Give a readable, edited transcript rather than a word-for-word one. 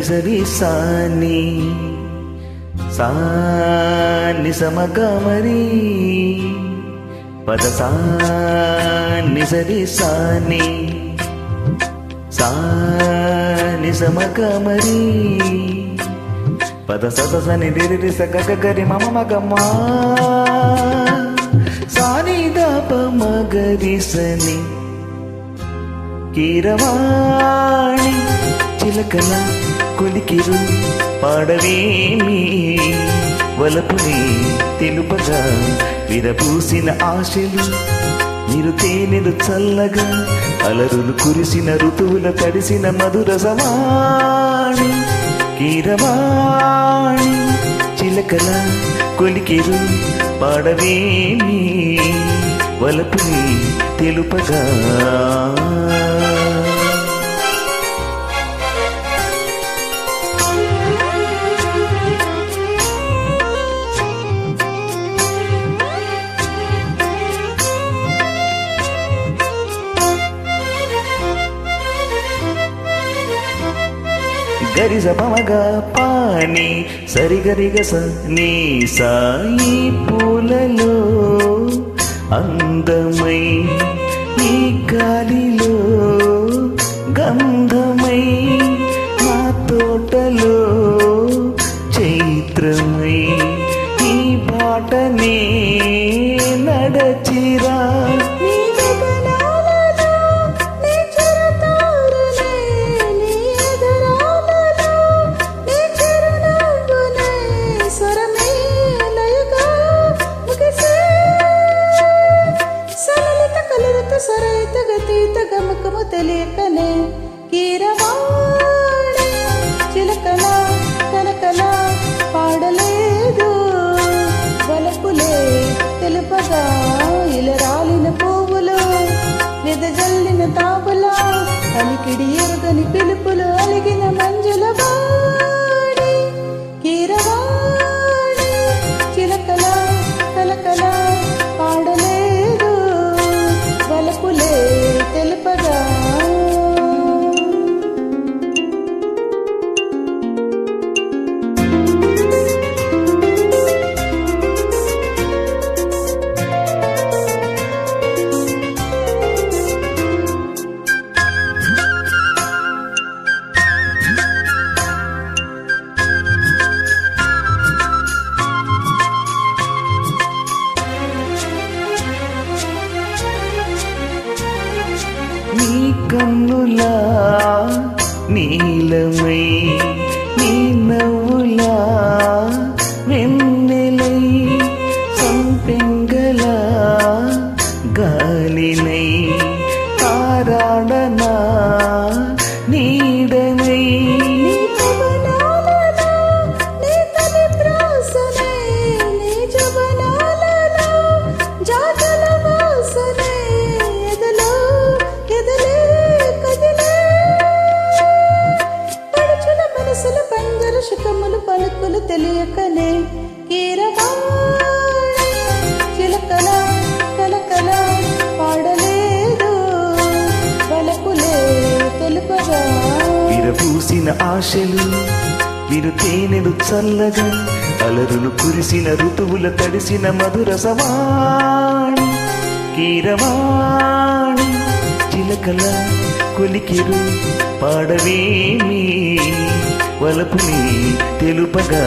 సరి సాని సాని సమగమరి పద సాని సరి సాని సాని సమగమరి పద సద సని దిరి సగ గరి మమ మగమ్మా సాని దప మగరి సని కీరవాణి చిలకల కొలికిరు పాడవేమి వలపుని తెలుపగా విరపూసిన ఆశలు మీరు తేనెలు చల్లగా అలరులు కురిసిన ఋతువుల తడిసిన మధుర సమాణి కీరవాణి చిలకల కొలికిరు పాడవేమి వలపుని తెలుపగా గరిజ పమగ పాని సరిగరిగ నీ సాయి పూలలో అందమై ఈ గాలిలో గంధమై నా తోటలో చైత్రమై ఈ బాటనే నడచిరా సరైత గతీత గమకము తెలియకనే కీరవాణి చిలకల కనకల పాడలేదు వలపులే తెలుపగా ఇలరాలిన పువ్వులు వెదజల్లిన తాపులా అలికిడి ఎరుగని పిలుపులు అలిగిన మంజుల వాడి కీరవాణి చిలకల కలకల పాడలేదు వలపులే తెలుపగా నీ కన్నులా నీలమై నీ నవ్వులా వెన్నెలై సంపెంగలా గాలినై తారాడనా నీడనై శకములు పలుకులు తెలియకనే కీరవాణి చిలకల కలకల పాడలేదు వలపులే తెలుపగా విరపూసిన ఆశలు విరు తేనెలు చల్లగా అలరులు కురిసిన ఋతువుల తడిసిన మధుర సవాణి కీరవాణి చిలకల కొలికిరు పాడవేమి వలపుని తెలుపగా